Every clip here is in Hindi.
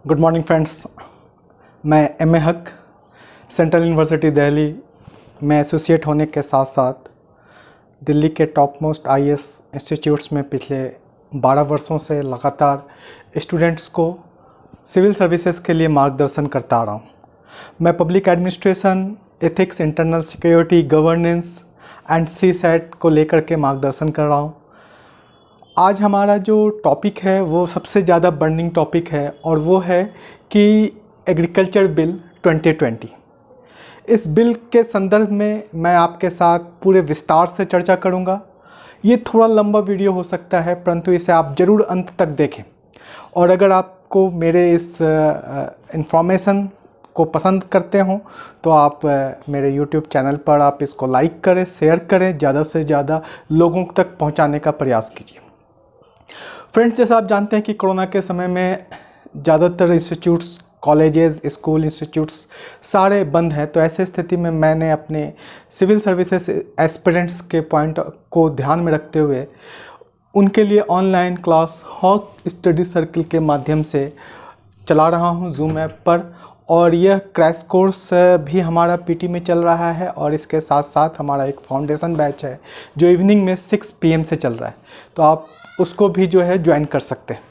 Good morning friends. मैं एम ए हक सेंट्रल यूनिवर्सिटी दिल्ली में एसोसिएट होने के साथ साथ दिल्ली के टॉप मोस्ट आईएएस इंस्टीट्यूट्स में पिछले 12 वर्षों से लगातार स्टूडेंट्स को सिविल सर्विसेज के लिए मार्गदर्शन करता आ रहा हूँ। मैं public administration, ethics, internal security, governance and CSAT को लेकर के मार्गदर्शन कर रहा हूँ। आज हमारा जो टॉपिक है वो सबसे ज़्यादा बर्निंग टॉपिक है और वो है कि एग्रीकल्चर बिल 2020। इस बिल के संदर्भ में मैं आपके साथ पूरे विस्तार से चर्चा करूंगा। ये थोड़ा लंबा वीडियो हो सकता है, परंतु इसे आप ज़रूर अंत तक देखें। और अगर आपको मेरे इस इंफॉर्मेशन को पसंद करते हों तो आप मेरे YouTube चैनल पर आप इसको लाइक करें, शेयर करें, ज़्यादा से ज़्यादा लोगों तक पहुंचाने का प्रयास कीजिए। फ्रेंड्स, जैसा आप जानते हैं कि कोरोना के समय में ज़्यादातर इंस्टीट्यूट्स, कॉलेजेस, स्कूल, इंस्टीट्यूट्स सारे बंद हैं। तो ऐसे स्थिति में मैंने अपने सिविल सर्विसेज एस्पिरेंट्स के पॉइंट को ध्यान में रखते हुए उनके लिए online class Hawk Study Circle के माध्यम से चला रहा हूं जूम ऐप पर। और यह क्रैश कोर्स भी हमारा पीटी में चल रहा है और इसके साथ साथ हमारा एक फाउंडेशन बैच है जो इवनिंग में 6 PM से चल रहा है, तो आप उसको भी जो है ज्वाइन कर सकते हैं।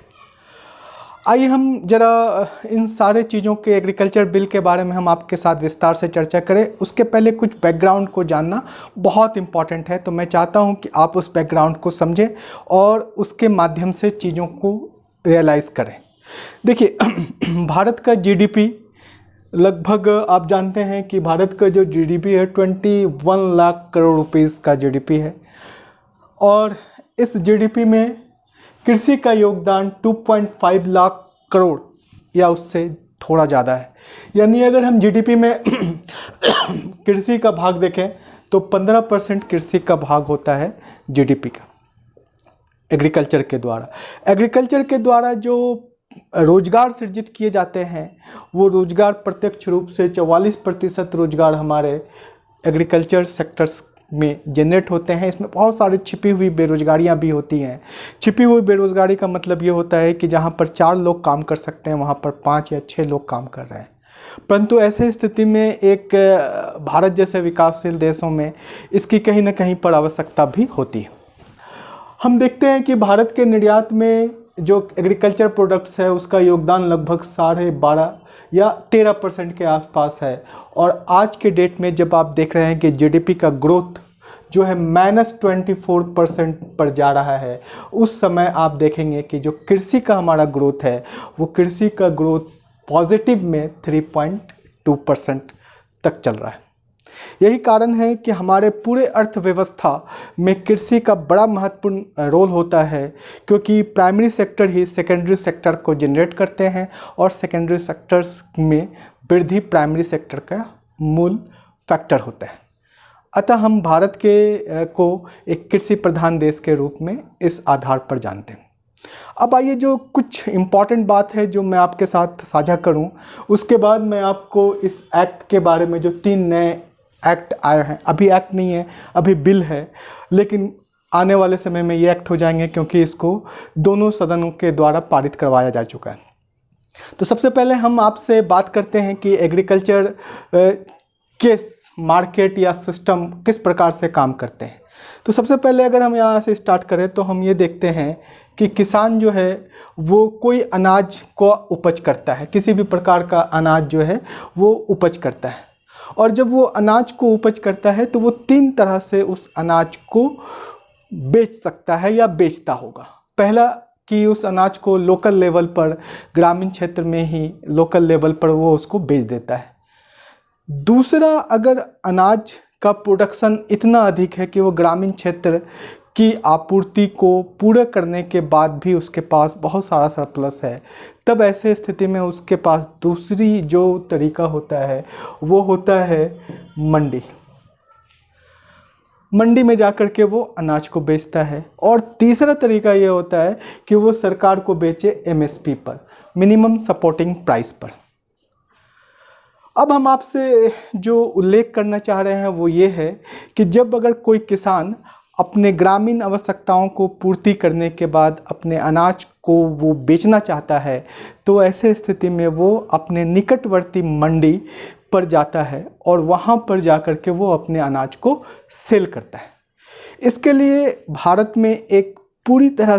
आइए हम जरा इन सारे चीज़ों के एग्रीकल्चर बिल के बारे में हम आपके साथ विस्तार से चर्चा करें। उसके पहले कुछ बैकग्राउंड को जानना बहुत इम्पॉर्टेंट है, तो मैं चाहता हूं कि आप उस बैकग्राउंड को समझें और उसके माध्यम से चीज़ों को रियलाइज़ करें। देखिए, भारत का जीडीपी लगभग, आप जानते हैं कि भारत का जो जीडीपी है 21 लाख करोड़ रुपीस का जीडीपी है और इस जीडीपी में कृषि का योगदान 2.5 लाख करोड़ या उससे थोड़ा ज़्यादा है। यानी अगर हम जीडीपी में कृषि का भाग देखें तो 15% कृषि का भाग होता है जीडीपी का एग्रीकल्चर के द्वारा। एग्रीकल्चर के द्वारा जो रोजगार सृजित किए जाते हैं वो रोजगार प्रत्यक्ष रूप से 44% रोजगार हमारे एग्रीकल्चर सेक्टर्स में जनरेट होते हैं। इसमें बहुत सारी छिपी हुई बेरोजगारियां भी होती हैं। छिपी हुई बेरोजगारी का मतलब ये होता है कि जहां पर 4 लोग काम कर सकते हैं वहां पर 5 या 6 लोग काम कर रहे हैं। परंतु ऐसे स्थिति में एक भारत जैसे विकासशील देशों में इसकी कहीं ना कहीं पर आवश्यकता भी होती है। हम देखते हैं कि भारत के निर्यात में जो एग्रीकल्चर प्रोडक्ट्स है उसका योगदान लगभग 12.5 या 13% के आसपास है। और आज के डेट में जब आप देख रहे हैं कि जीडीपी का ग्रोथ जो है -24% पर जा रहा है, उस समय आप देखेंगे कि जो कृषि का हमारा ग्रोथ है वो कृषि का ग्रोथ पॉजिटिव में 3.2% तक चल रहा है। यही कारण है कि हमारे पूरे अर्थव्यवस्था में कृषि का बड़ा महत्वपूर्ण रोल होता है, क्योंकि प्राइमरी सेक्टर ही सेकेंडरी सेक्टर को जनरेट करते हैं और सेकेंडरी सेक्टर्स में वृद्धि प्राइमरी सेक्टर का मूल फैक्टर होता है। अतः हम भारत के को एक कृषि प्रधान देश के रूप में इस आधार पर जानते हैं। अब आइए जो कुछ इम्पॉर्टेंट बात है जो मैं आपके साथ साझा करूं, उसके बाद मैं आपको इस एक्ट के बारे में, जो 3 नए एक्ट आए हैं, अभी एक्ट नहीं है, अभी बिल है, लेकिन आने वाले समय में ये एक्ट हो जाएंगे क्योंकि इसको दोनों सदनों के द्वारा पारित करवाया जा चुका है। तो सबसे पहले हम आपसे बात करते हैं कि एग्रीकल्चर के मार्केट या सिस्टम किस प्रकार से काम करते हैं। तो सबसे पहले अगर हम यहाँ से स्टार्ट करें तो हम ये देखते हैं कि किसान जो है वो कोई अनाज को उपज करता है, किसी भी प्रकार का अनाज जो है वो उपज करता है। और जब वो अनाज को उपज करता है तो वो 3 तरह से उस अनाज को बेच सकता है या बेचता होगा। पहला कि उस अनाज को लोकल लेवल पर, ग्रामीण क्षेत्र में ही लोकल लेवल पर वो उसको बेच देता है। दूसरा, अगर अनाज का प्रोडक्शन इतना अधिक है कि वो ग्रामीण क्षेत्र की आपूर्ति को पूरा करने के बाद भी उसके पास बहुत सारा सरप्लस है, तब ऐसे स्थिति में उसके पास दूसरी जो तरीका होता है वो होता है मंडी। मंडी में जाकर के वो अनाज को बेचता है। और तीसरा तरीका ये होता है कि वो सरकार को बेचे एमएसपी पर, मिनिमम सपोर्टिंग प्राइस पर। अब हम आपसे जो उल्लेख करना चाह रहे हैं वो ये है कि जब अगर कोई किसान अपने ग्रामीण आवश्यकताओं को पूर्ति करने के बाद अपने अनाज को वो बेचना चाहता है तो ऐसे स्थिति में वो अपने निकटवर्ती मंडी पर जाता है और वहाँ पर जाकर के वो अपने अनाज को सेल करता है। इसके लिए भारत में एक पूरी तरह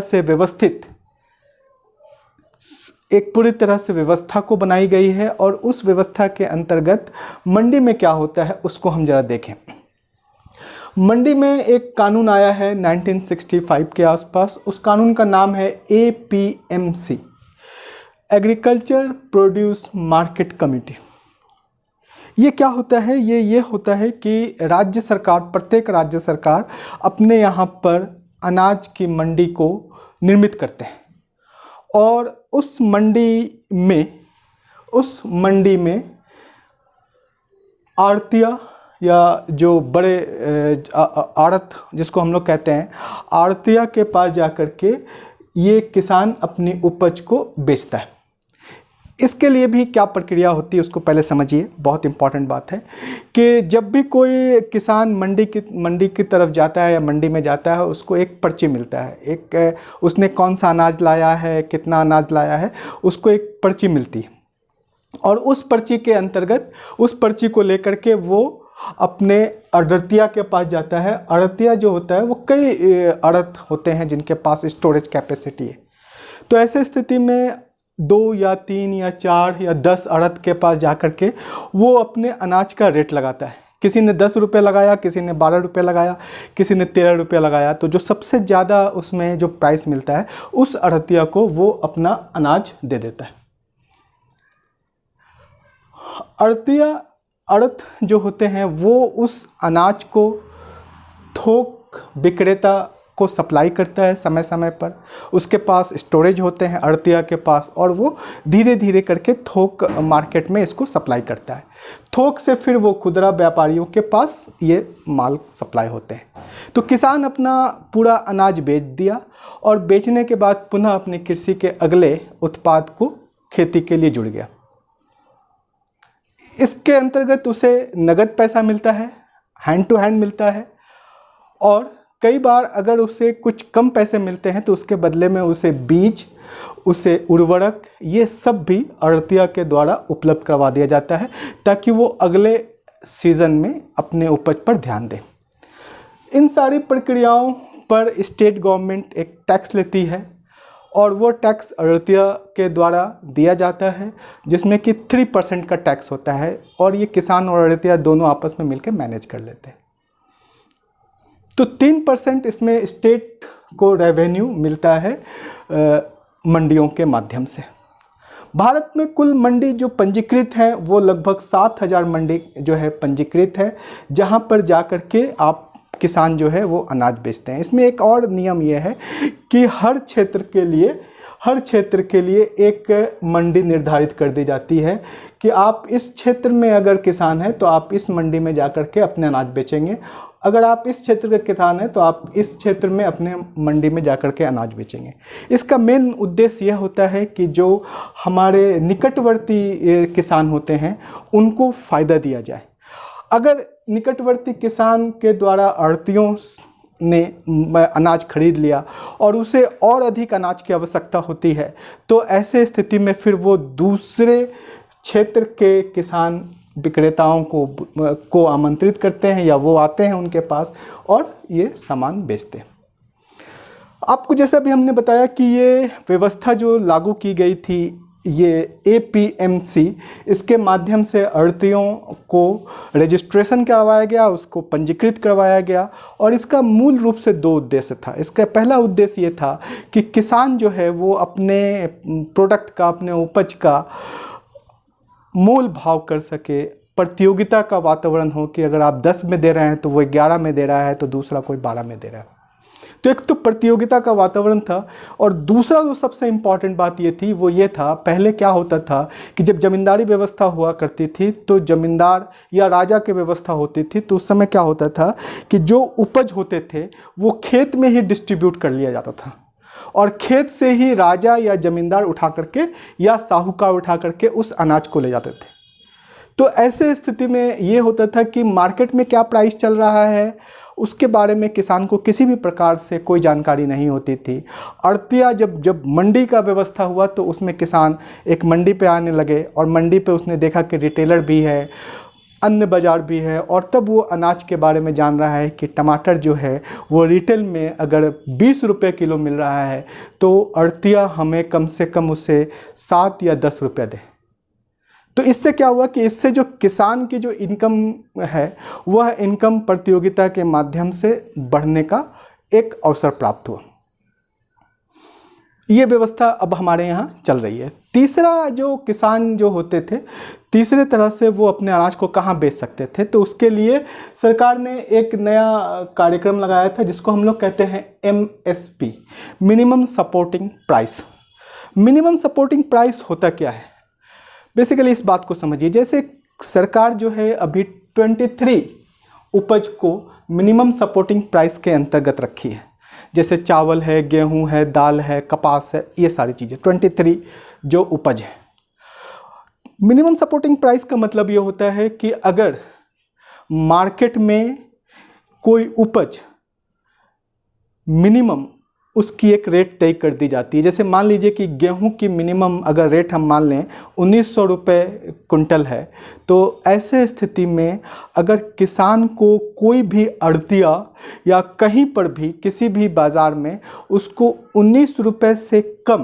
से व्यवस्था को बनाई गई है और उस व्यवस्था के अंतर्गत मंडी में क्या होता है उसको हम जरा देखें। मंडी में एक कानून आया है 1965 के आसपास। उस कानून का नाम है APMC, agriculture produce market committee. ये क्या होता है? ये होता है कि प्रत्येक राज्य सरकार अपने यहाँ पर अनाज की मंडी को निर्मित करते हैं और उस मंडी में आड़तिया या जो बड़े आड़त जिसको हम लोग कहते हैं, आड़तिया के पास जाकर के ये किसान अपनी उपज को बेचता है। इसके लिए भी क्या प्रक्रिया होती है उसको पहले समझिए। बहुत इंपॉर्टेंट बात है कि जब भी कोई किसान मंडी की तरफ जाता है या मंडी में जाता है, उसको एक पर्ची मिलता है। उसने कौन सा अनाज लाया है, कितना अनाज लाया है, उसको एक पर्ची मिलती है और उस पर्ची के अंतर्गत उस पर्ची को लेकर के वो अपने अड़तिया के पास जाता है। अड़तिया जो होता है वो कई अड़त होते हैं जिनके पास स्टोरेज कैपेसिटी है। तो ऐसे स्थिति में 2 या 3 या 4 या 10 अड़त के पास जाकर के वो अपने अनाज का रेट लगाता है। किसी ने 10 रुपये लगाया, किसी ने 12 रुपये लगाया, किसी ने 13 रुपये लगाया। तो जो सबसे ज़्यादा उसमें जो प्राइस मिलता है उस अड़तिया को वो अपना अनाज दे देता है। अड़त जो होते हैं वो उस अनाज को थोक विक्रेता को सप्लाई करता है समय समय पर। उसके पास स्टोरेज होते हैं अड़तिया के पास और वो धीरे धीरे करके थोक मार्केट में इसको सप्लाई करता है। थोक से फिर वो खुदरा व्यापारियों के पास ये माल सप्लाई होते हैं। तो किसान अपना पूरा अनाज बेच दिया और बेचने के बाद पुनः अपनी कृषि के अगले उत्पाद को खेती के लिए जुड़ गया। इसके अंतर्गत उसे नगद पैसा मिलता है, हैंड टू हैंड मिलता है और कई बार अगर उसे कुछ कम पैसे मिलते हैं तो उसके बदले में उसे बीज, उसे उर्वरक, ये सब भी अड़तिया के द्वारा उपलब्ध करवा दिया जाता है ताकि वो अगले सीज़न में अपने उपज पर ध्यान दें। इन सारी प्रक्रियाओं पर स्टेट गवर्नमेंट एक टैक्स लेती है और वो टैक्स अड़तिया के द्वारा दिया जाता है जिसमें कि 3% का टैक्स होता है और ये किसान और अड़तिया दोनों आपस में मिलकर मैनेज कर लेते हैं। तो 3% इसमें स्टेट को रेवेन्यू मिलता है मंडियों के माध्यम से। भारत में कुल मंडी जो पंजीकृत है वो लगभग 7,000 मंडी जो है पंजीकृत है, जहां पर जाकर के आप किसान जो है वो अनाज बेचते हैं। इसमें एक और नियम यह है कि हर क्षेत्र के लिए एक मंडी निर्धारित कर दी जाती है कि आप इस क्षेत्र में अगर किसान हैं तो आप इस मंडी में जाकर के अपने अनाज बेचेंगे, अगर आप इस क्षेत्र के किसान हैं तो आप इस क्षेत्र में अपने मंडी में जाकर के अनाज बेचेंगे। इसका मेन उद्देश्य यह होता है कि जो हमारे निकटवर्ती किसान होते हैं उनको फ़ायदा दिया जाए। अगर निकटवर्ती किसान के द्वारा आड़तियों ने अनाज खरीद लिया और उसे और अधिक अनाज की आवश्यकता होती है तो ऐसे स्थिति में फिर वो दूसरे क्षेत्र के किसान विक्रेताओं को आमंत्रित करते हैं या वो आते हैं उनके पास और ये सामान बेचते हैं। आपको जैसा भी हमने बताया कि ये व्यवस्था जो लागू की गई थी ये APMC, इसके माध्यम से आड़तियों को रजिस्ट्रेशन करवाया गया, उसको पंजीकृत करवाया गया और इसका मूल रूप से 2 उद्देश्य था। इसका पहला उद्देश्य ये था कि किसान जो है वो अपने प्रोडक्ट का, अपने उपज का मोल भाव कर सके, प्रतियोगिता का वातावरण हो कि अगर आप 10 में दे रहे हैं तो वो 11 में दे रहा है तो दूसरा कोई 12 में दे रहा है। तो एक तो प्रतियोगिता का वातावरण था और दूसरा जो सबसे इम्पॉर्टेंट बात ये थी वो ये था, पहले क्या होता था कि जब जमींदारी व्यवस्था हुआ करती थी तो जमींदार या राजा की व्यवस्था होती थी तो उस समय क्या होता था कि जो उपज होते थे वो खेत में ही डिस्ट्रीब्यूट कर लिया जाता था और खेत से ही राजा या जमींदार उठा करके या साहूकार उठा करके उस अनाज को ले जाते थे। तो ऐसे स्थिति में ये होता था कि मार्केट में क्या प्राइस चल रहा है उसके बारे में किसान को किसी भी प्रकार से कोई जानकारी नहीं होती थी। आड़तिया जब मंडी का व्यवस्था हुआ तो उसमें किसान एक मंडी पे आने लगे और मंडी पे उसने देखा कि रिटेलर भी है, अन्य बाज़ार भी है, और तब वो अनाज के बारे में जान रहा है कि टमाटर जो है वो रिटेल में अगर 20 रुपये किलो मिल रहा है तो आड़तिया हमें कम से कम उसे 7 या 10 रुपये दे। तो इससे क्या हुआ कि इससे जो किसान की जो इनकम है वह इनकम प्रतियोगिता के माध्यम से बढ़ने का एक अवसर प्राप्त हुआ। ये व्यवस्था अब हमारे यहाँ चल रही है। तीसरा, जो किसान जो होते थे, तीसरे तरह से वो अपने अनाज को कहाँ बेच सकते थे, तो उसके लिए सरकार ने एक नया कार्यक्रम लगाया था जिसको हम लोग कहते हैं MSP, minimum supporting price. Minimum supporting price होता क्या है? बेसिकली इस बात को समझिए, जैसे सरकार जो है अभी 23 उपज को मिनिमम सपोर्टिंग प्राइस के अंतर्गत रखी है। जैसे चावल है, गेहूं है, दाल है, कपास है, ये सारी चीज़ें 23 जो उपज है। मिनिमम सपोर्टिंग प्राइस का मतलब ये होता है कि अगर मार्केट में कोई उपज मिनिमम उसकी एक रेट तय कर दी जाती है। जैसे मान लीजिए कि गेहूं की मिनिमम अगर रेट हम मान लें 1900 रुपये कुंटल है, तो ऐसे स्थिति में अगर किसान को कोई भी आड़तिया या कहीं पर भी किसी भी बाज़ार में उसको 19 रुपये से कम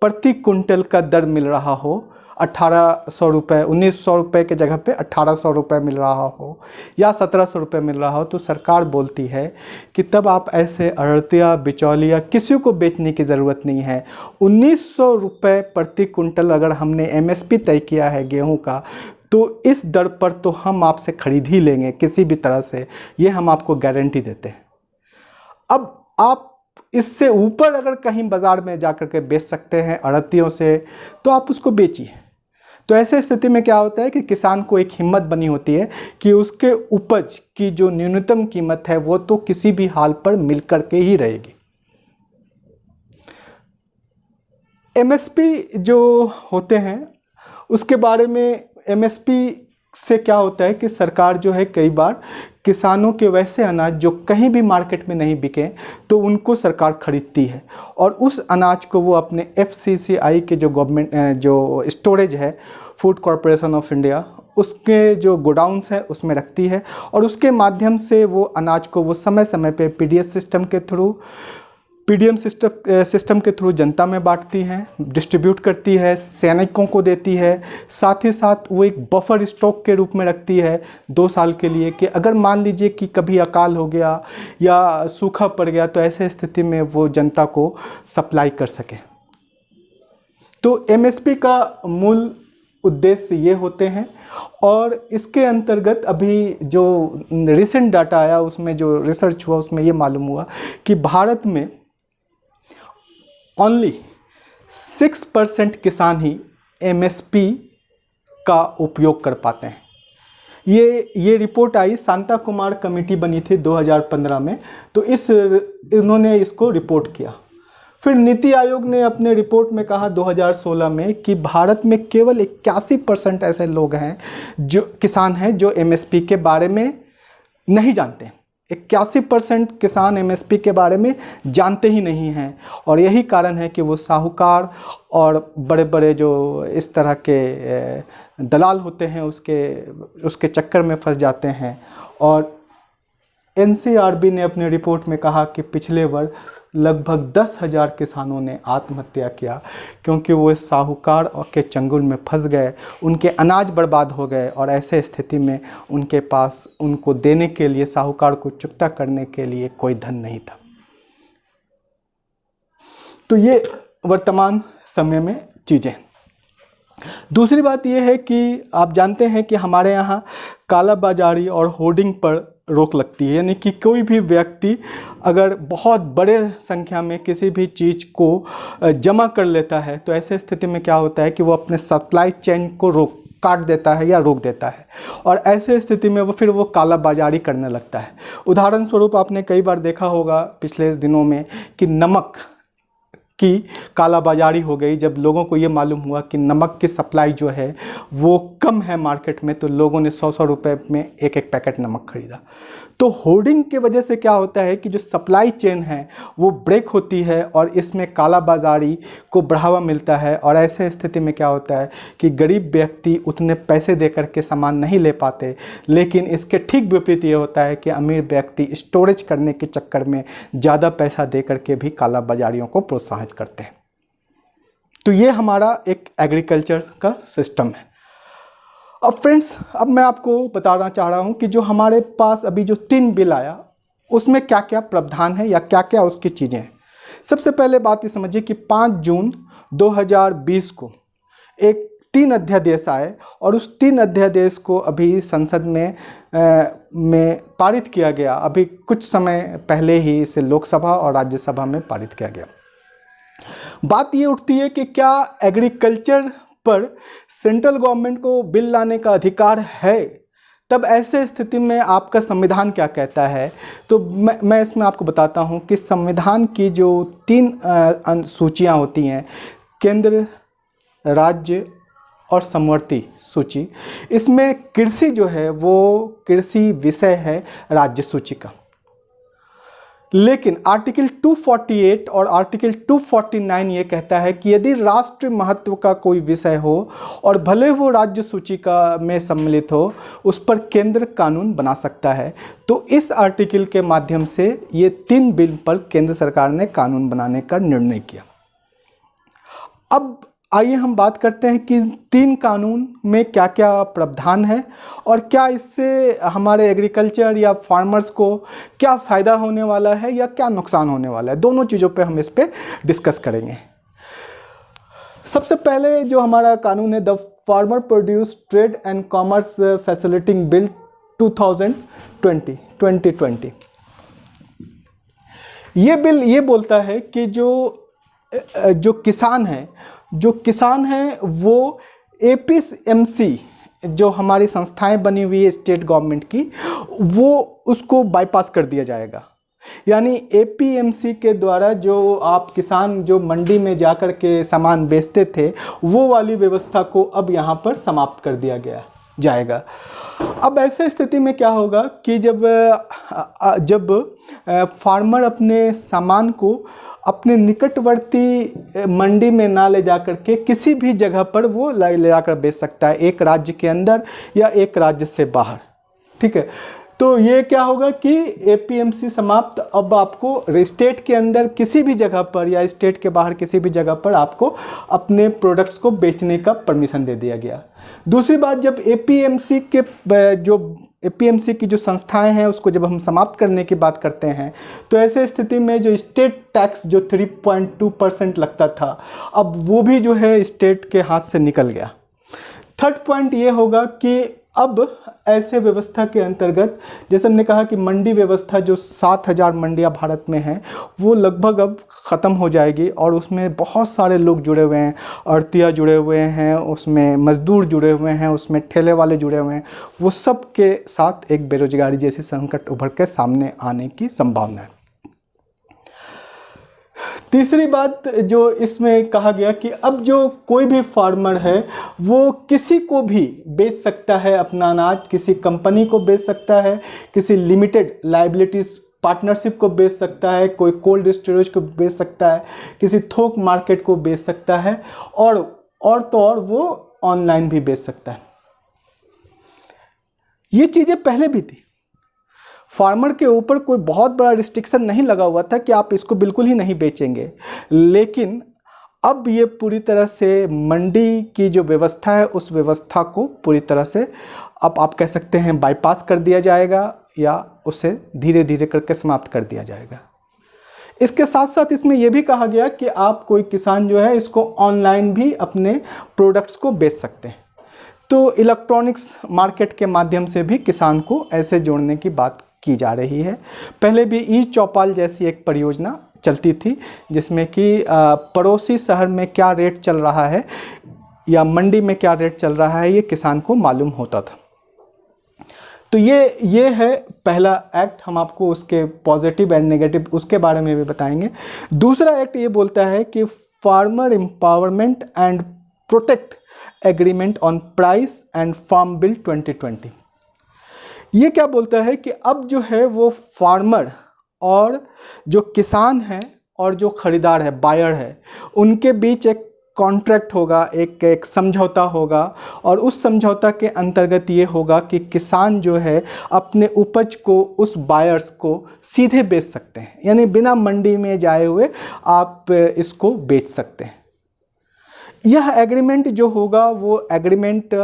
प्रति कुंटल का दर मिल रहा हो, 1800 रुपये, 1900 रुपये के जगह पे 1800 रुपये मिल रहा हो या 1700 रुपये मिल रहा हो, तो सरकार बोलती है कि तब आप ऐसे आड़तिया, बिचौलिया किसी को बेचने की ज़रूरत नहीं है। 1900 रुपये प्रति कुंटल अगर हमने MSP तय किया है गेहूं का, तो इस दर पर तो हम आपसे खरीद ही लेंगे किसी भी तरह से, ये हम आपको गारंटी देते हैं। अब आप इससे ऊपर अगर कहीं बाज़ार में जाकर के बेच सकते हैं आड़तियों से, तो आप उसको बेचिए। तो ऐसे स्थिति में क्या होता है कि किसान को एक हिम्मत बनी होती है कि उसके उपज की जो न्यूनतम कीमत है वो तो किसी भी हाल पर मिल करके ही रहेगी। MSP जो होते हैं उसके बारे में, MSP से क्या होता है कि सरकार जो है कई बार किसानों के वैसे अनाज जो कहीं भी मार्केट में नहीं बिके तो उनको सरकार खरीदती है और उस अनाज को वो अपने FCCI के जो गवर्नमेंट जो स्टोरेज है, फूड कॉरपोरेशन ऑफ इंडिया, उसके जो गोडाउन्स है उसमें रखती है और उसके माध्यम से वो अनाज को वो समय समय पे PDS सिस्टम के थ्रू, PDM सिस्टम के थ्रू जनता में बांटती हैं, डिस्ट्रीब्यूट करती है, सैनिकों को देती है। साथ ही साथ वो एक बफर स्टॉक के रूप में रखती है 2 साल के लिए कि अगर मान लीजिए कि कभी अकाल हो गया या सूखा पड़ गया तो ऐसे स्थिति में वो जनता को सप्लाई कर सके। तो MSP का मूल उद्देश्य ये होते हैं और इसके अंतर्गत अभी जो रिसेंट डाटा आया उसमें जो रिसर्च हुआ उसमें ये मालूम हुआ कि भारत में ओनली 6% किसान ही MSP का उपयोग कर पाते हैं। ये रिपोर्ट आई, शांता कुमार कमेटी बनी थी 2015 में, तो इन्होंने इसको रिपोर्ट किया। फिर नीति आयोग ने अपने रिपोर्ट में कहा 2016 में कि भारत में केवल 81% ऐसे लोग हैं जो किसान हैं जो MSP के बारे में नहीं जानते। 81% किसान MSP के बारे में जानते ही नहीं हैं और यही कारण है कि वो साहूकार और बड़े बड़े जो इस तरह के दलाल होते हैं उसके चक्कर में फंस जाते हैं। और NCRB ने अपने रिपोर्ट में कहा कि पिछले वर्ष लगभग 10,000 किसानों ने आत्महत्या किया क्योंकि वो इस साहूकार के चंगुल में फंस गए, उनके अनाज बर्बाद हो गए और ऐसे स्थिति में उनके पास उनको देने के लिए, साहूकार को चुकता करने के लिए कोई धन नहीं था। तो ये वर्तमान समय में चीज़ें। दूसरी बात यह है कि आप जानते हैं कि हमारे यहाँ कालाबाजारी और होर्डिंग पर रोक लगती है, यानी कि कोई भी व्यक्ति अगर बहुत बड़े संख्या में किसी भी चीज़ को जमा कर लेता है तो ऐसे स्थिति में क्या होता है कि वो अपने सप्लाई चेन को काट देता है या रोक देता है और ऐसे स्थिति में वो कालाबाजारी करने लगता है। उदाहरण स्वरूप आपने कई बार देखा होगा पिछले दिनों में कि नमक की कालाबाजारी हो गई। जब लोगों को ये मालूम हुआ कि नमक की सप्लाई जो है वो कम है मार्केट में, तो लोगों ने 100-100 रुपये में एक पैकेट नमक खरीदा। तो होर्डिंग के वजह से क्या होता है कि जो सप्लाई चेन है वो ब्रेक होती है और इसमें काला बाजारी को बढ़ावा मिलता है, और ऐसे स्थिति में क्या होता है कि गरीब व्यक्ति उतने पैसे दे करके सामान नहीं ले पाते। लेकिन इसके ठीक विपरीत ये होता है कि अमीर व्यक्ति स्टोरेज करने के चक्कर में ज़्यादा पैसा दे करके भी काला बाजारियों को प्रोत्साहित करते हैं। तो ये हमारा एक एग्रीकल्चर का सिस्टम है। अब फ्रेंड्स, अब मैं आपको बताना चाह रहा हूँ कि जो हमारे पास अभी जो 3 बिल आया उसमें क्या क्या प्रावधान है या क्या क्या उसकी चीज़ें हैं। सबसे पहले बात ये समझिए कि 5 जून 2020 को एक 3 अध्यादेश आए और उस 3 अध्यादेश को अभी संसद में पारित किया गया। अभी कुछ समय पहले ही इसे लोकसभा और राज्यसभा में पारित किया गया। बात ये उठती है कि क्या एग्रीकल्चर पर सेंट्रल गवर्नमेंट को बिल लाने का अधिकार है? तब ऐसे स्थिति में आपका संविधान क्या कहता है? तो मैं इसमें आपको बताता हूं कि संविधान की जो 3 सूचियां होती हैं, केंद्र, राज्य और समवर्ती सूची, इसमें कृषि जो है वो कृषि विषय है राज्य सूची का। लेकिन आर्टिकल 248 और आर्टिकल 249 ये कहता है कि यदि राष्ट्रीय महत्व का कोई विषय हो और भले वो राज्य सूची का में सम्मिलित हो, उस पर केंद्र कानून बना सकता है। तो इस आर्टिकल के माध्यम से ये 3 बिल पर केंद्र सरकार ने कानून बनाने का निर्णय किया। अब आइए हम बात करते हैं कि 3 कानून में क्या क्या प्रावधान है और क्या इससे हमारे एग्रीकल्चर या फार्मर्स को क्या फ़ायदा होने वाला है या क्या नुकसान होने वाला है। दोनों चीज़ों पे हम इस पे डिस्कस करेंगे। सबसे पहले जो हमारा कानून है, the farmer produce trade and commerce facilitating bill 2020। ये बिल ये बोलता है कि जो किसान हैं वो एपीएमसी जो हमारी संस्थाएं बनी हुई है स्टेट गवर्नमेंट की, वो उसको बाईपास कर दिया जाएगा। यानी एपीएमसी के द्वारा जो आप किसान जो मंडी में जाकर के सामान बेचते थे, वो वाली व्यवस्था को अब यहाँ पर समाप्त कर दिया जाएगा। अब ऐसे स्थिति में क्या होगा कि जब फार्मर अपने सामान को अपने निकटवर्ती मंडी में ना ले जाकर के किसी भी जगह पर वो ले जाकर बेच सकता है, एक राज्य के अंदर या एक राज्य से बाहर। ठीक है, तो ये क्या होगा कि एपीएमसी समाप्त। अब आपको स्टेट के अंदर किसी भी जगह पर या स्टेट के बाहर किसी भी जगह पर आपको अपने प्रोडक्ट्स को बेचने का परमिशन दे दिया गया। दूसरी बात, जब एपीएमसी की जो संस्थाएं हैं उसको जब हम समाप्त करने की बात करते हैं, तो ऐसे स्थिति में जो स्टेट टैक्स जो 3.2% लगता था, अब वो भी जो है स्टेट के हाथ से निकल गया। थर्ड पॉइंट ये होगा कि अब ऐसे व्यवस्था के अंतर्गत, जैसे हमने कहा कि मंडी व्यवस्था जो 7,000 मंडियां भारत में हैं, वो लगभग अब ख़त्म हो जाएगी और उसमें बहुत सारे लोग जुड़े हुए हैं, आढ़तिया जुड़े हुए हैं, उसमें मजदूर जुड़े हुए हैं, उसमें ठेले वाले जुड़े हुए हैं। वो सब के साथ एक बेरोजगारी जैसी संकट उभर के सामने आने की संभावना है। तीसरी बात जो इसमें कहा गया कि अब जो कोई भी फार्मर है वो किसी को भी बेच सकता है अपना अनाज, किसी कंपनी को बेच सकता है, किसी लिमिटेड लायबिलिटीज पार्टनरशिप को बेच सकता है, कोई कोल्ड स्टोरेज को बेच सकता है, किसी थोक मार्केट को बेच सकता है, और वो ऑनलाइन भी बेच सकता है। ये चीज़ें पहले भी थी, फार्मर के ऊपर कोई बहुत बड़ा रिस्ट्रिक्शन नहीं लगा हुआ था कि आप इसको बिल्कुल ही नहीं बेचेंगे। लेकिन अब ये पूरी तरह से मंडी की जो व्यवस्था है उस व्यवस्था को पूरी तरह से अब आप कह सकते हैं बाईपास कर दिया जाएगा या उसे धीरे धीरे करके समाप्त कर दिया जाएगा। इसके साथ साथ इसमें यह भी कहा गया कि आप कोई किसान जो है इसको ऑनलाइन भी अपने प्रोडक्ट्स को बेच सकते हैं। तो इलेक्ट्रॉनिक्स मार्केट के माध्यम से भी किसान को ऐसे जोड़ने की बात की जा रही है। पहले भी ई चौपाल जैसी एक परियोजना चलती थी जिसमें कि पड़ोसी शहर में क्या रेट चल रहा है या मंडी में क्या रेट चल रहा है ये किसान को मालूम होता था। तो ये है पहला एक्ट। हम आपको उसके पॉजिटिव एंड नेगेटिव उसके बारे में भी बताएंगे। दूसरा एक्ट ये बोलता है कि farmer empowerment and protect agreement on price and farm bill 2020। ये क्या बोलता है कि अब जो है वो फार्मर और जो किसान है और जो खरीदार है, बायर है, उनके बीच एक कॉन्ट्रैक्ट होगा, एक समझौता होगा। और उस समझौता के अंतर्गत ये होगा कि किसान जो है अपने उपज को उस बायर्स को सीधे बेच सकते हैं, यानी बिना मंडी में जाए हुए आप इसको बेच सकते हैं। यह एग्रीमेंट जो होगा वो एग्रीमेंट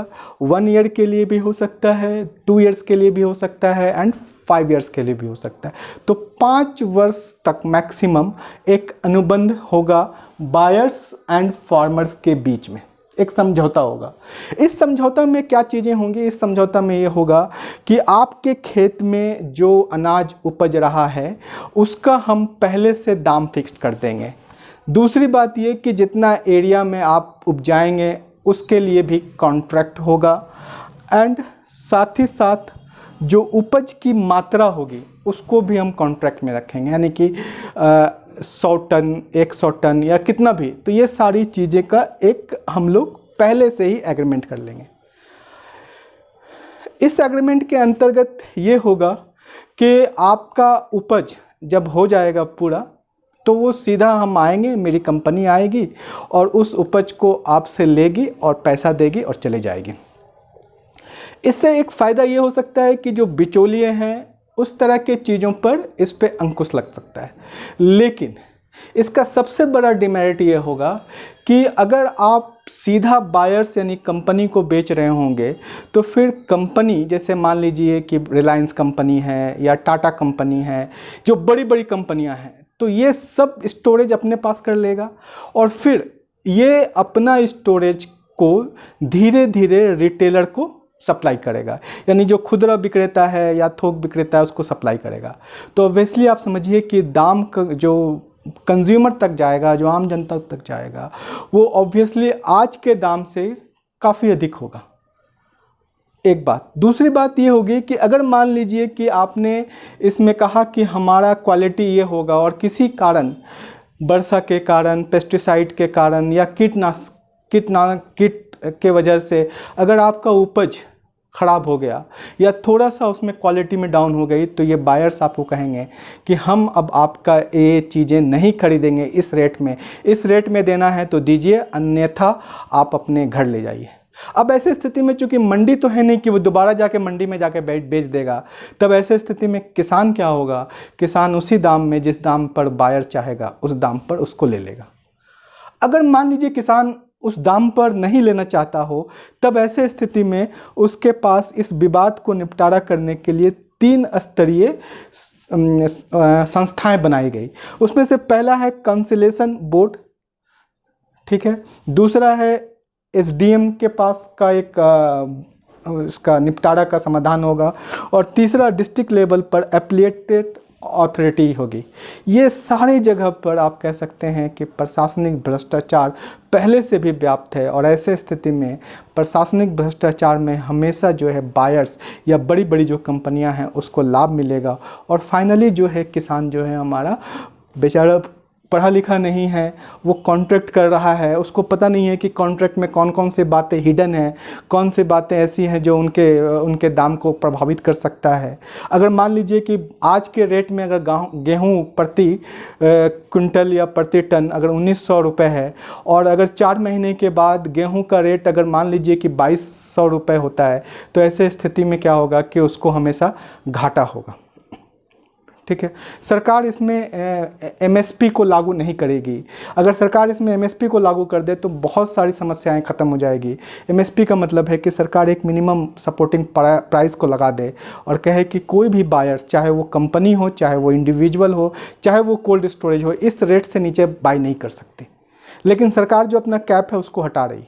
1 ईयर के लिए भी हो सकता है, 2 ईयर्स के लिए भी हो सकता है एंड 5 ईयर्स के लिए भी हो सकता है। तो 5 वर्ष तक मैक्सिमम एक अनुबंध होगा बायर्स एंड फार्मर्स के बीच में, एक समझौता होगा। इस समझौता में क्या चीज़ें होंगी? इस समझौता में ये होगा कि आपके खेत में जो अनाज उपज रहा है उसका हम पहले से दाम फिक्स्ड कर देंगे। दूसरी बात ये कि जितना एरिया में आप उपजाएंगे उसके लिए भी कॉन्ट्रैक्ट होगा। एंड साथ ही साथ जो उपज की मात्रा होगी उसको भी हम कॉन्ट्रैक्ट में रखेंगे, यानी कि 100 टन, 100 टन या कितना भी। तो ये सारी चीज़ें का एक हम लोग पहले से ही एग्रीमेंट कर लेंगे। इस एग्रीमेंट के अंतर्गत ये होगा कि आपका उपज जब हो जाएगा पूरा तो वो सीधा हम आएंगे, मेरी कंपनी आएगी और उस उपज को आपसे लेगी और पैसा देगी और चले जाएगी। इससे एक फ़ायदा ये हो सकता है कि जो बिचौलिए हैं उस तरह के चीज़ों पर इस पे अंकुश लग सकता है। लेकिन इसका सबसे बड़ा डिमेरिट ये होगा कि अगर आप सीधा बायर्स यानी कंपनी को बेच रहे होंगे तो फिर कंपनी, जैसे मान लीजिए कि रिलायंस कंपनी है या टाटा कंपनी है, जो बड़ी बड़ी कंपनियां हैं, तो ये सब स्टोरेज अपने पास कर लेगा और फिर ये अपना स्टोरेज को धीरे धीरे रिटेलर को सप्लाई करेगा, यानी जो खुदरा विक्रेता है या थोक विक्रेता है उसको सप्लाई करेगा। तो ऑब्वियसली आप समझिए कि दाम का जो कंज्यूमर तक जाएगा, जो आम जनता तक जाएगा, वो ऑब्वियसली आज के दाम से काफ़ी अधिक होगा। एक बात। दूसरी बात ये होगी कि अगर मान लीजिए कि आपने इसमें कहा कि हमारा क्वालिटी ये होगा और किसी कारण, वर्षा के कारण, पेस्टिसाइड के कारण या कीट के वजह से अगर आपका उपज ख़राब हो गया या थोड़ा सा उसमें क्वालिटी में डाउन हो गई, तो ये बायर्स आपको कहेंगे कि हम अब आपका ये चीज़ें नहीं खरीदेंगे इस रेट में देना है तो दीजिए, अन्यथा आप अपने घर ले जाइए। अब ऐसे स्थिति में चूंकि मंडी तो है नहीं कि वो दोबारा जाके मंडी में जाके बेच देगा, तब ऐसे स्थिति में किसान क्या होगा? किसान उसी दाम में, जिस दाम पर बायर चाहेगा उस दाम पर उसको ले लेगा। अगर मान लीजिए किसान उस दाम पर नहीं लेना चाहता हो, तब ऐसे स्थिति में उसके पास इस विवाद को निपटारा करने के लिए 3 स्तरीय संस्थाएं बनाई गई। उसमें से पहला है कंसिलेशन बोर्ड, ठीक है। दूसरा है एसडीएम के पास का एक इसका निपटारा का समाधान होगा और तीसरा डिस्ट्रिक्ट लेवल पर एप्लीटेड अथॉरिटी होगी। ये सारी जगह पर आप कह सकते हैं कि प्रशासनिक भ्रष्टाचार पहले से भी व्याप्त है और ऐसे स्थिति में प्रशासनिक भ्रष्टाचार में हमेशा जो है बायर्स या बड़ी बड़ी जो कंपनियां हैं उसको लाभ मिलेगा। और फाइनली जो है किसान जो है हमारा बेचारा पढ़ा लिखा नहीं है, वो कॉन्ट्रैक्ट कर रहा है, उसको पता नहीं है कि कॉन्ट्रैक्ट में कौन कौन सी बातें हिडन है, कौन सी बातें ऐसी हैं जो उनके दाम को प्रभावित कर सकता है। अगर मान लीजिए कि आज के रेट में अगर गेहूँ प्रति क्विंटल या प्रति टन अगर 1900 रुपये है और अगर 4 महीने के बाद गेहूँ का रेट अगर मान लीजिए कि 2200 रुपये होता है, तो ऐसे स्थिति में क्या होगा कि उसको हमेशा घाटा होगा, ठीक है। सरकार इसमें एमएसपी को लागू नहीं करेगी। अगर सरकार इसमें एमएसपी को लागू कर दे तो बहुत सारी समस्याएं ख़त्म हो जाएगी। एमएसपी का मतलब है कि सरकार एक मिनिमम सपोर्टिंग प्राइस को लगा दे और कहे कि कोई भी बायर, चाहे वो कंपनी हो, चाहे वो इंडिविजुअल हो, चाहे वो कोल्ड स्टोरेज हो, इस रेट से नीचे बाई नहीं कर सकती। लेकिन सरकार जो अपना कैप है उसको हटा रही।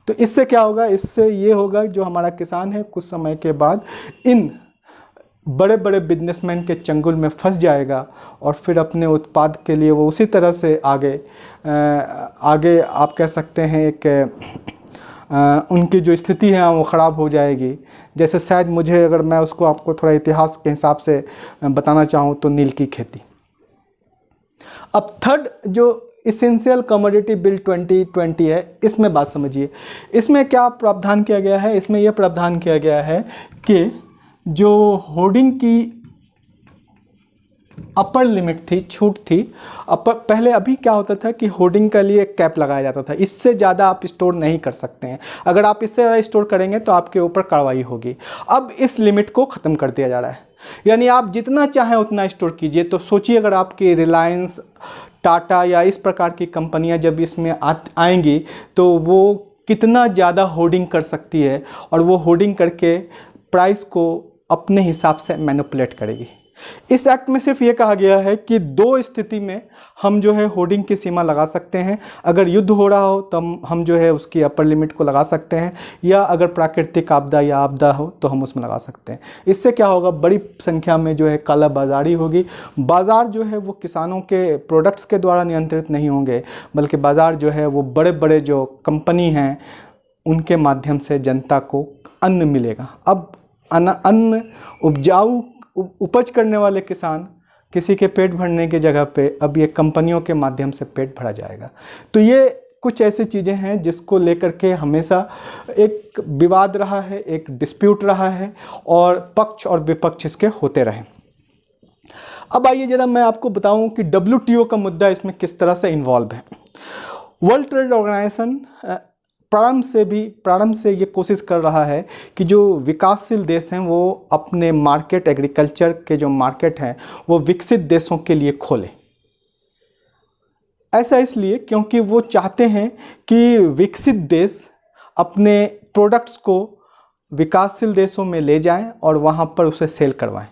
तो इससे क्या होगा? इससे ये होगा जो हमारा किसान है कुछ समय के बाद इन बड़े बड़े बिजनेसमैन के चंगुल में फंस जाएगा और फिर अपने उत्पाद के लिए वो उसी तरह से आगे आप कह सकते हैं एक उनकी जो स्थिति है वो ख़राब हो जाएगी। जैसे शायद मुझे, अगर मैं उसको आपको थोड़ा इतिहास के हिसाब से बताना चाहूँ तो नील की खेती। अब थर्ड जो इसेंशियल कमोडिटी बिल 2020 है, इसमें बात समझिए। इसमें क्या प्रावधान किया गया है? इसमें यह प्रावधान किया गया है कि जो होर्डिंग की अपर लिमिट थी, छूट थी, पहले अभी क्या होता था कि होर्डिंग के लिए एक कैप लगाया जाता था, इससे ज़्यादा आप स्टोर नहीं कर सकते हैं, अगर आप इससे ज़्यादा स्टोर करेंगे तो आपके ऊपर कार्रवाई होगी। अब इस लिमिट को ख़त्म कर दिया जा रहा है, यानी आप जितना चाहें उतना स्टोर कीजिए। तो सोचिए अगर आपकी रिलायंस, टाटा या इस प्रकार की कंपनियां जब इसमें आएंगी तो वो कितना ज़्यादा होर्डिंग कर सकती है, और वो होर्डिंग करके प्राइस को अपने हिसाब से मैनिपुलेट करेगी। इस एक्ट में सिर्फ ये कहा गया है कि दो स्थिति में हम जो है होर्डिंग की सीमा लगा सकते हैं। अगर युद्ध हो रहा हो तो हम जो है उसकी अपर लिमिट को लगा सकते हैं, या अगर प्राकृतिक आपदा या आपदा हो तो हम उसमें लगा सकते हैं। इससे क्या होगा, बड़ी संख्या में जो है काला बाजारी होगी। बाज़ार जो है वो किसानों के प्रोडक्ट्स के द्वारा नियंत्रित नहीं होंगे, बल्कि बाज़ार जो है वो बड़े बड़े जो कंपनी हैं उनके माध्यम से जनता को अन्न मिलेगा। अब अन्न उपजाऊ उपज करने वाले किसान किसी के पेट भरने की जगह पे अब ये कंपनियों के माध्यम से पेट भरा जाएगा। तो ये कुछ ऐसी चीज़ें हैं जिसको लेकर के हमेशा एक विवाद रहा है, एक डिस्प्यूट रहा है, और पक्ष और विपक्ष इसके होते रहे। अब आइए जरा मैं आपको बताऊं कि WTO का मुद्दा इसमें किस तरह से इन्वॉल्व है। वर्ल्ड ट्रेड ऑर्गेनाइजेशन प्रारंभ से ये कोशिश कर रहा है कि जो विकासशील देश हैं वो अपने मार्केट, एग्रीकल्चर के जो मार्केट हैं वो विकसित देशों के लिए खोले। ऐसा इसलिए क्योंकि वो चाहते हैं कि विकसित देश अपने प्रोडक्ट्स को विकासशील देशों में ले जाएं और वहाँ पर उसे सेल करवाएं।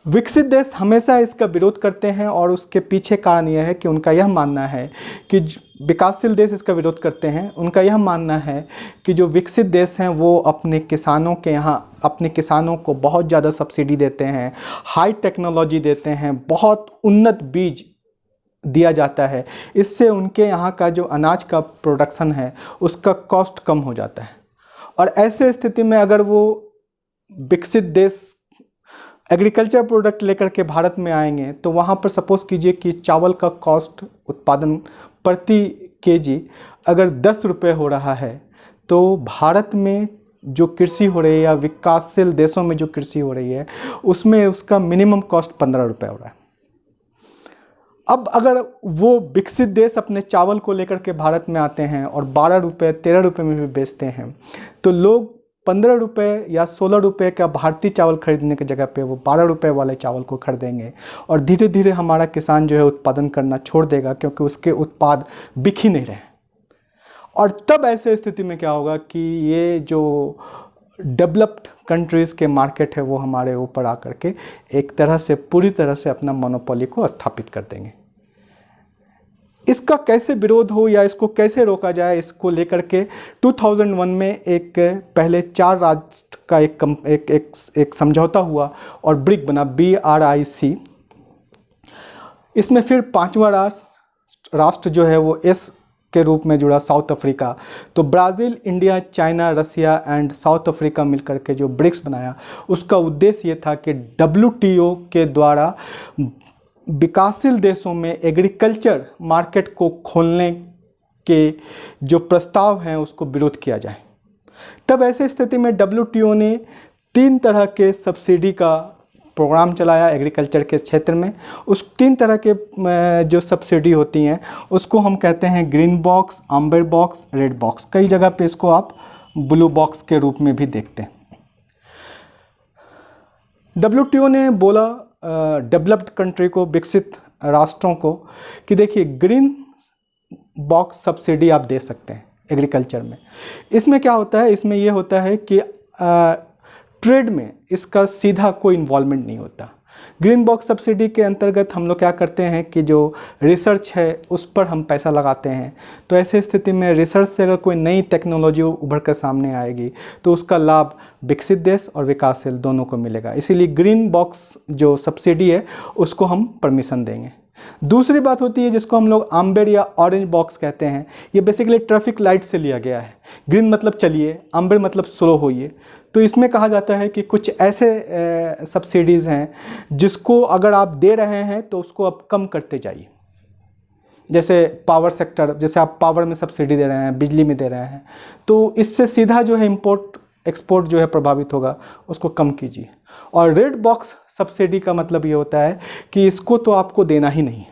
विकसित देश हमेशा इसका विरोध करते हैं, और उसके पीछे कारण यह है कि उनका यह मानना है कि विकासशील देश इसका विरोध करते हैं। उनका यह मानना है कि जो विकसित देश हैं वो अपने किसानों के यहाँ अपने किसानों को बहुत ज़्यादा सब्सिडी देते हैं, हाई टेक्नोलॉजी देते हैं, बहुत उन्नत बीज दिया जाता है। इससे उनके यहाँ का जो अनाज का प्रोडक्शन है उसका कॉस्ट कम हो जाता है। और ऐसे स्थिति में अगर वो विकसित देश एग्रीकल्चर प्रोडक्ट लेकर के भारत में आएंगे तो वहाँ पर सपोज़ कीजिए कि चावल का कॉस्ट उत्पादन प्रति केजी अगर 10 रुपये हो रहा है, तो भारत में जो कृषि हो रही है या विकासशील देशों में जो कृषि हो रही है उसमें उसका मिनिमम कॉस्ट 15 रुपये हो रहा है। अब अगर वो विकसित देश अपने चावल को लेकर के भारत में आते हैं और 12 रुपये 13 रुपये में भी बेचते हैं, तो लोग 15 रुपये या 16 रुपये का भारतीय चावल खरीदने की जगह पे वो 12 रुपये वाले चावल को खरीदेंगे, और धीरे धीरे हमारा किसान जो है उत्पादन करना छोड़ देगा क्योंकि उसके उत्पाद बिक ही नहीं रहे। और तब ऐसे स्थिति में क्या होगा कि ये जो डेवलप्ड कंट्रीज़ के मार्केट है वो हमारे ऊपर आकर के एक तरह से पूरी तरह से अपना मोनोपोली को स्थापित कर देंगे। इसका कैसे विरोध हो या इसको कैसे रोका जाए, इसको लेकर के 2001 में एक पहले 4 राष्ट्र का एक समझौता हुआ और ब्रिक बना, BRIC। इसमें फिर 5वां राष्ट्र जो है वो S के रूप में जुड़ा, साउथ अफ्रीका। तो Brazil, India, China, Russia and South Africa मिलकर के जो ब्रिक्स बनाया, उसका उद्देश्य ये था कि WTO के द्वारा विकासशील देशों में एग्रीकल्चर मार्केट को खोलने के जो प्रस्ताव हैं उसको विरोध किया जाए। तब ऐसे स्थिति में WTO ने 3 तरह के सब्सिडी का प्रोग्राम चलाया एग्रीकल्चर के क्षेत्र में। उस 3 तरह के जो सब्सिडी होती हैं उसको हम कहते हैं green box, amber box, red box. कई जगह पे इसको आप ब्लू बॉक्स के रूप में भी देखते हैं। WTO ने बोला डेवलप्ड कंट्री को, विकसित राष्ट्रों को, कि देखिए ग्रीन बॉक्स सब्सिडी आप दे सकते हैं एग्रीकल्चर में। इसमें क्या होता है, इसमें ये होता है कि ट्रेड में इसका सीधा कोई इन्वॉल्वमेंट नहीं होता। ग्रीन बॉक्स सब्सिडी के अंतर्गत हम लोग क्या करते हैं कि जो रिसर्च है उस पर हम पैसा लगाते हैं। तो ऐसे स्थिति में रिसर्च से अगर कोई नई टेक्नोलॉजी उभर कर सामने आएगी तो उसका लाभ विकसित देश और विकासशील दोनों को मिलेगा। इसीलिए ग्रीन बॉक्स जो सब्सिडी है उसको हम परमिशन देंगे। दूसरी बात होती है जिसको हम लोग आम्बर या ऑरेंज बॉक्स कहते हैं। ये बेसिकली ट्रैफिक लाइट से लिया गया है। ग्रीन मतलब चलिए, आम्बर मतलब स्लो होइए। तो इसमें कहा जाता है कि कुछ ऐसे सब्सिडीज़ हैं जिसको अगर आप दे रहे हैं तो उसको आप कम करते जाइए। जैसे पावर सेक्टर, जैसे आप पावर में सब्सिडी दे रहे हैं, बिजली में दे रहे हैं, तो इससे सीधा जो है इम्पोर्ट एक्सपोर्ट जो है प्रभावित होगा उसको कम कीजिए। और रेड बॉक्स सब्सिडी का मतलब ये होता है कि इसको तो आपको देना ही नहीं।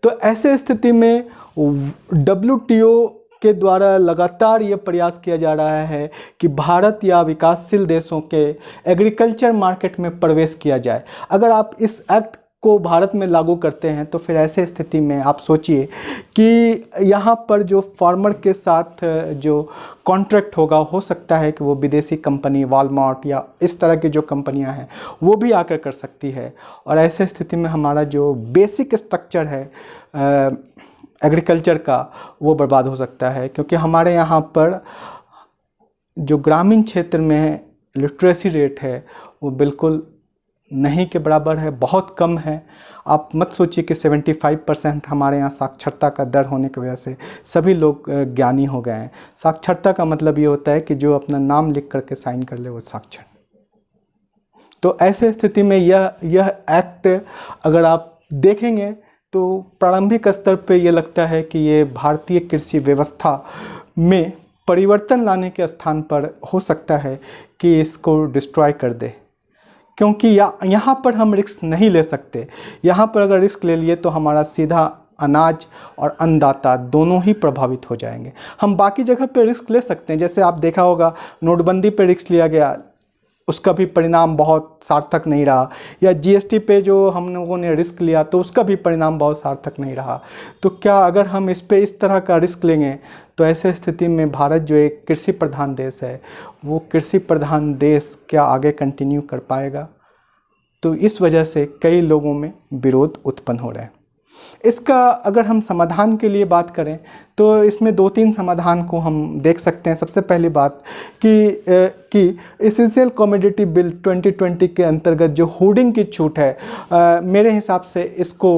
तो ऐसे स्थिति में WTO के द्वारा लगातार ये प्रयास किया जा रहा है कि भारत या विकासशील देशों के एग्रीकल्चर मार्केट में प्रवेश किया जाए। अगर आप इस एक्ट को भारत में लागू करते हैं तो फिर ऐसे स्थिति में आप सोचिए कि यहाँ पर जो फार्मर के साथ जो कॉन्ट्रैक्ट होगा, हो सकता है कि वो विदेशी कंपनी वॉलमार्ट या इस तरह की जो कंपनियाँ हैं वो भी आकर कर सकती है। और ऐसे स्थिति में हमारा जो बेसिक स्ट्रक्चर है एग्रीकल्चर का वो बर्बाद हो सकता है, क्योंकि हमारे यहाँ पर जो ग्रामीण क्षेत्र में लिटरेसी रेट है वो बिल्कुल नहीं के बराबर है, बहुत कम है। आप मत सोचिए कि 75% हमारे यहाँ साक्षरता का दर होने की वजह से सभी लोग ज्ञानी हो गए हैं। साक्षरता का मतलब ये होता है कि जो अपना नाम लिख करके साइन कर ले वो साक्षर। तो ऐसे स्थिति में यह एक्ट अगर आप देखेंगे तो प्रारंभिक स्तर पे ये लगता है कि ये भारतीय कृषि व्यवस्था में परिवर्तन लाने के स्थान पर हो सकता है कि इसको डिस्ट्रॉय कर दे, क्योंकि यहाँ पर हम रिस्क नहीं ले सकते। यहाँ पर अगर रिस्क ले लिए तो हमारा सीधा अनाज और अन्नदाता दोनों ही प्रभावित हो जाएंगे। हम बाकी जगह पे रिस्क ले सकते हैं, जैसे आप देखा होगा नोटबंदी पे रिस्क लिया गया, उसका भी परिणाम बहुत सार्थक नहीं रहा, या GST पे जो हम लोगों ने रिस्क लिया तो उसका भी परिणाम बहुत सार्थक नहीं रहा। तो क्या अगर हम इस पे इस तरह का रिस्क लेंगे तो ऐसे स्थिति में भारत जो एक कृषि प्रधान देश है वो कृषि प्रधान देश क्या आगे कंटिन्यू कर पाएगा? तो इस वजह से कई लोगों में विरोध उत्पन्न हो रहा है। इसका अगर हम समाधान के लिए बात करें तो इसमें 2-3 समाधान को हम देख सकते हैं। सबसे पहली बात कि एसेंशियल कमोडिटी बिल 2020 के अंतर्गत जो होर्डिंग की छूट है, मेरे हिसाब से इसको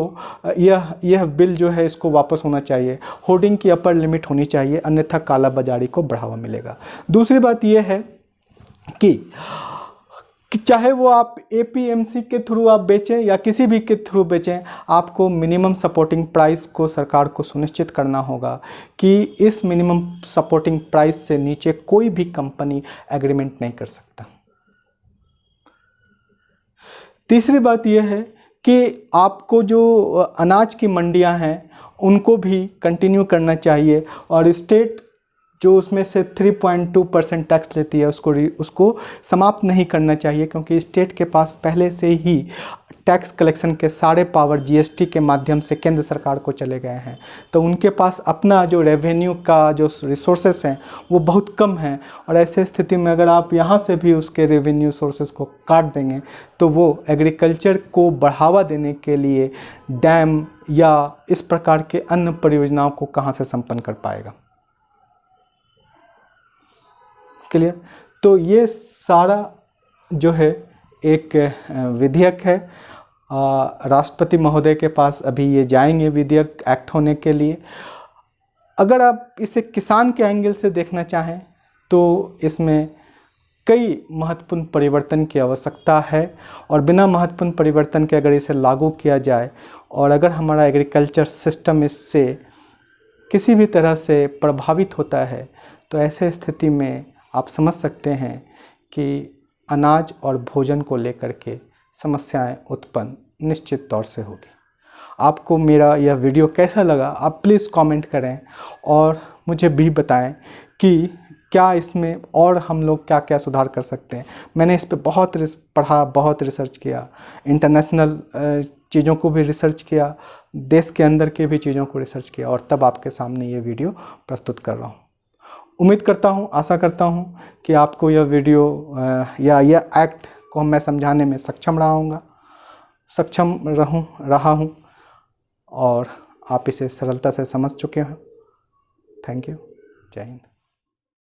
यह बिल जो है इसको वापस होना चाहिए। होर्डिंग की अपर लिमिट होनी चाहिए, अन्यथा काला बाजारी को बढ़ावा मिलेगा। दूसरी बात यह है कि चाहे वो आप APMC के थ्रू आप बेचें या किसी भी के थ्रू बेचें, आपको मिनिमम सपोर्टिंग प्राइस को सरकार को सुनिश्चित करना होगा कि इस मिनिमम सपोर्टिंग प्राइस से नीचे कोई भी कंपनी एग्रीमेंट नहीं कर सकता। तीसरी बात यह है कि आपको जो अनाज की मंडियां हैं उनको भी कंटिन्यू करना चाहिए, और स्टेट जो उसमें से 3.2% टैक्स लेती है उसको समाप्त नहीं करना चाहिए, क्योंकि स्टेट के पास पहले से ही टैक्स कलेक्शन के सारे पावर GST के माध्यम से केंद्र सरकार को चले गए हैं। तो उनके पास अपना जो रेवेन्यू का जो रिसोर्सेस हैं वो बहुत कम हैं, और ऐसे स्थिति में अगर आप यहाँ से भी उसके रेवेन्यू सोर्सेस को काट देंगे तो वो एग्रीकल्चर को बढ़ावा देने के लिए डैम या इस प्रकार के अन्य परियोजनाओं को कहाँ से संपन्न कर पाएगा। क्लियर? तो ये सारा जो है एक विधेयक है, राष्ट्रपति महोदय के पास अभी ये जाएंगे विधेयक एक्ट होने के लिए। अगर आप इसे किसान के एंगल से देखना चाहें तो इसमें कई महत्वपूर्ण परिवर्तन की आवश्यकता है, और बिना महत्वपूर्ण परिवर्तन के अगर इसे लागू किया जाए और अगर हमारा एग्रीकल्चर सिस्टम इससे किसी भी तरह से प्रभावित होता है तो ऐसे स्थिति में आप समझ सकते हैं कि अनाज और भोजन को लेकर के समस्याएं उत्पन्न निश्चित तौर से होगी। आपको मेरा यह वीडियो कैसा लगा आप प्लीज़ कमेंट करें और मुझे भी बताएं कि क्या इसमें और हम लोग क्या क्या सुधार कर सकते हैं। मैंने इस पे बहुत पढ़ा, बहुत रिसर्च किया, इंटरनेशनल चीज़ों को भी रिसर्च किया, देश के अंदर के भी चीज़ों को रिसर्च किया, और तब आपके सामने ये वीडियो प्रस्तुत कर रहा हूँ। उम्मीद करता हूँ, आशा करता हूँ कि आपको यह वीडियो या यह एक्ट को मैं समझाने में सक्षम रहा हूँ और आप इसे सरलता से समझ चुके हैं। Thank you. जय हिंद।